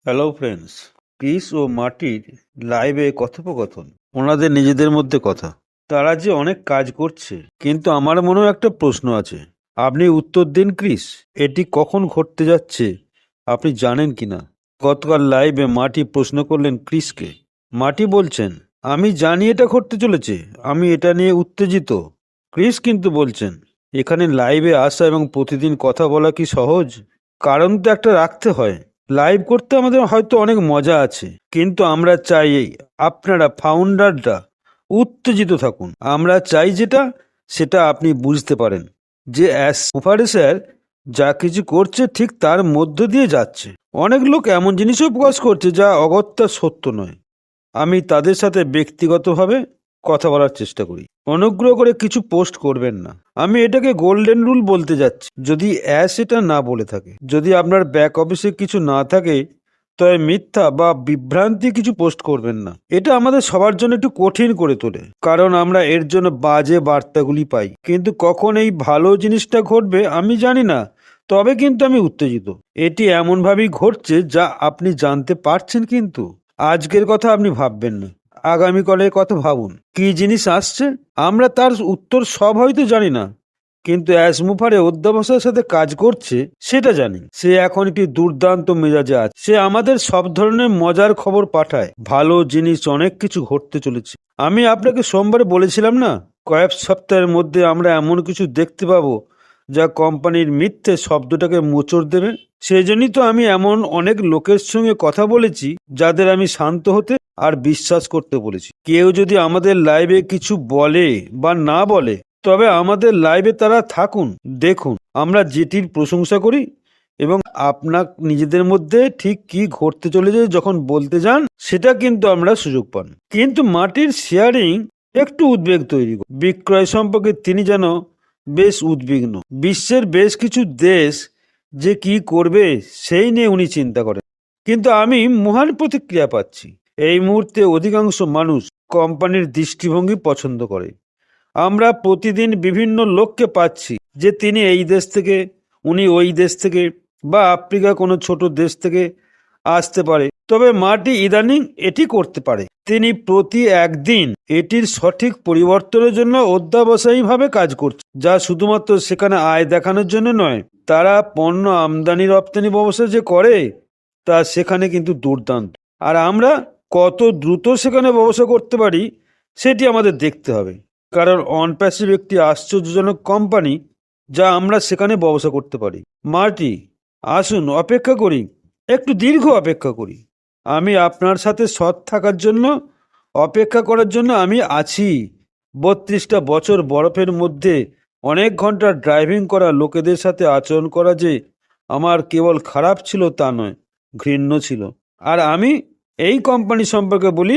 Hello friends, Chris ও মার্টির লাইভে কথোপকথন, ওনাদের নিজেদের মধ্যে কথা। তারা যে অনেক কাজ করছে, কিন্তু আমার মনেও একটা প্রশ্ন আছে। আপনি উত্তর দিন ক্রিস, এটি কখন ঘটতে যাচ্ছে আপনি জানেন কিনা? গতকাল লাইভে মার্টি প্রশ্ন করলেন ক্রিসকে। মার্টি বলছেন, আমি জানি এটা ঘটতে চলেছে, আমি এটা নিয়ে উত্তেজিত। ক্রিস কিন্তু বলছেন, এখানে লাইভে আসা এবং প্রতিদিন কথা বলা কি সহজ? কারণ তো একটা রাখতে হয়। লাইভ করতে আমাদের হয়তো অনেক মজা আছে, কিন্তু আমরা চাই আপনারা ফাউন্ডাররা উত্তেজিত থাকুন। আমরা চাই সেটা আপনি বুঝতে পারেন যে স্যার যা কিছু করছে ঠিক তার মধ্য দিয়ে যাচ্ছে। অনেক লোক এমন জিনিসও প্রকাশ করছে যা অগত্যা সত্য নয়। আমি তাদের সাথে ব্যক্তিগতভাবে কথা বলার চেষ্টা করি। অনুগ্রহ করে কিছু পোস্ট করবেন না। আমি এটাকে গোল্ডেন রুল বলতে যাচ্ছি, যদি এটা না বলে থাকে। যদি আপনার ব্যাক অফিসে কিছু না থাকে, তবে মিথ্যা বা বিভ্রান্তি কিছু পোস্ট করবেন না। এটা আমাদের সবার জন্য একটু কঠিন করে তোলে, কারণ আমরা এর জন্য বাজে বার্তাগুলি পাই। কিন্তু কখন এই ভালো জিনিসটা ঘটবে আমি জানি না, তবে কিন্তু আমি উত্তেজিত। এটি এমনভাবেই ঘটছে যা আপনি জানতে পারছেন, কিন্তু আজকের কথা আপনি ভাববেন না, আগামীকালের কথা ভাবুন। কি জিনিস আসছে আমরা তার উত্তর সব হয়তো জানি না, কিন্তু অ্যাসমুফারে অধ্যাবসায়ের সাথে কাজ করছে সেটা জানি। সে এখন একটি দুর্দান্ত মেজাজে আছে। সে আমাদের সব ধরনের মজার খবর পাঠায়। ভালো জিনিস অনেক কিছু ঘটতে চলেছে। আমি আপনাকে সোমবারে বলেছিলাম না, কয়েক সপ্তাহের মধ্যে আমরা এমন কিছু দেখতে পাবো যা কোম্পানির মিথ্যে শব্দটাকে মোচড় দেবে। সেই জন্যই তো আমি এমন অনেক লোকের সঙ্গে কথা বলেছি যাদের আমি শান্ত হতে আর বিশ্বাস করতে বলেছি। কেউ যদি আমাদের লাইভে কিছু বলে বা না বলে, তবে আমাদের লাইভে তারা থাকুন, দেখুন আমরা যেটির প্রশংসা করি এবং আপনার নিজেদের মধ্যে ঠিক কি ঘটতে চলেছে যখন বলতে যান, সেটা কিন্তু আমরা সুযোগ পান। কিন্তু মাটির শেয়ারিং একটু উদ্বেগ তৈরি করে। বিক্রয় সম্পর্কে তিনি যেন বেশ উদ্বিগ্ন। বিশ্বের বেশ কিছু দেশ যে কি করবে সেই নিয়ে উনি চিন্তা করেন। কিন্তু আমি মহান প্রতিক্রিয়া পাচ্ছি। এই মুহূর্তে অধিকাংশ মানুষ কোম্পানির দৃষ্টিভঙ্গি পছন্দ করে। আমরা প্রতিদিন বিভিন্ন লোককে পাচ্ছি যে তিনি এই দেশ থেকে, উনি ওই দেশ থেকে, বা আফ্রিকা কোনো ছোট দেশ থেকে আসতে পারে। তবে মার্টি ইদানিং এটি করতে পারে। তিনি প্রতি একদিন এটির সঠিক পরিবর্তনের জন্য অধ্যাবসায়ীভাবে কাজ করছে, যা শুধুমাত্র সেখানে আয় দেখানোর জন্য নয়। তারা পণ্য আমদানি রপ্তানি ব্যবসা যে করে তা সেখানে কিন্তু দুর্দান্ত। আর আমরা কত দ্রুত সেখানে ব্যবসা করতে পারি সেটি আমাদের দেখতে হবে। কারণ অনপ্যাসিভ একটি আশ্চর্যজনক কোম্পানি যা আমরা সেখানে ব্যবসা করতে পারি। মার্টি, আসুন অপেক্ষা করি, একটু দীর্ঘ অপেক্ষা করি। আমি আপনার সাথে সৎ থাকার জন্য অপেক্ষা করার জন্য আমি আছি। 32টা বছর বরফের মধ্যে অনেক ঘন্টা ড্রাইভিং করা লোকেদের সাথে আচরণ করা যে আমার কেবল খারাপ ছিল তা নয়, ঘৃণ্য ছিল। আর আমি এই কোম্পানি সম্পর্কে বলি,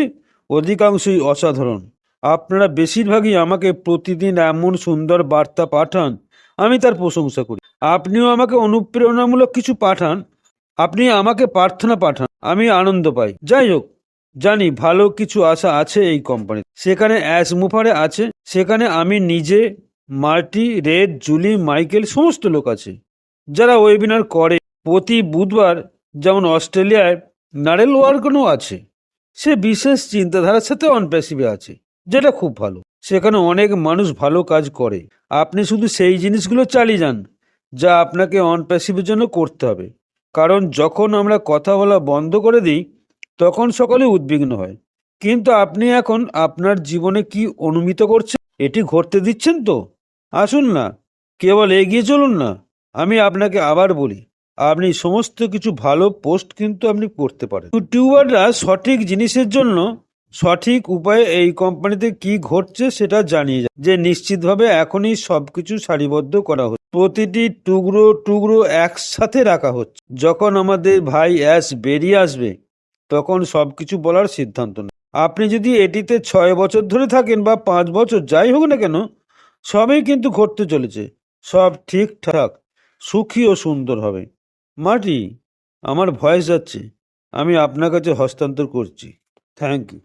অধিকাংশই অসাধারণ। আপনারা বেশিরভাগই আমাকে প্রতিদিন এমন সুন্দর বার্তা পাঠান, আমি তার প্রশংসা করি। আপনিও আমাকে অনুপ্রেরণামূলক কিছু পাঠান, আপনি আমাকে প্রার্থনা পাঠান, আমি আনন্দ পাই। যাই হোক, জানি ভালো কিছু আশা আছে এই কোম্পানি। সেখানে অ্যাসমুফারে আছে, সেখানে আমি নিজে, মার্টি, রেড, জুলি, মাইকেল, সমস্ত লোক আছে যারা ওয়েবিনার করে প্রতি বুধবার। যেমন অস্ট্রেলিয়ায় নারেল ওয়ার্কনও আছে। সে বিশেষ চিন্তাধারার সাথে অনপ্যাসিভে আছে, যেটা খুব ভালো। সেখানে অনেক মানুষ ভালো কাজ করে। আপনি শুধু সেই জিনিসগুলো চালিয়ে যান যা আপনাকে অনপ্যাসিভের জন্য করতে হবে। কারণ যখন আমরা কথা বলা বন্ধ করে দিই, তখন সকলে উদ্বিগ্ন হয়। কিন্তু আপনি এখন আপনার জীবনে কি অনুমিত করছেন, এটি ঘটতে দিচ্ছেন তো? আসুন না, কেবল এগিয়ে চলুন না। আমি আপনাকে আবার বলি, আপনি সমস্ত কিছু ভালো পোস্ট কিন্তু আপনি করতে পারেন। ইউটিউবাররা সঠিক জিনিসের জন্য সঠিক উপায়ে এই কোম্পানিতে কি ঘটছে সেটা জানিয়ে যায়, যে নিশ্চিতভাবে এখনই সবকিছু সারিবদ্ধ করা হচ্ছে, প্রতিটি টুকরো টুকরো একসাথে রাখা হচ্ছে। যখন আমাদের ভাই বেরিয়ে আসবে, তখন সবকিছু বলার সিদ্ধান্ত নেয়। আপনি যদি এটিতে 6 বছর ধরে থাকেন বা 5 বছর, যাই হোক না কেন, সবই কিন্তু ঘটতে চলেছে। সব ঠিকঠাক, সুখী ও সুন্দর হবে। মার্টি, আমার ভয়েস যাচ্ছে, আমি আপনার কাছে হস্তান্তর করছি। Thank you.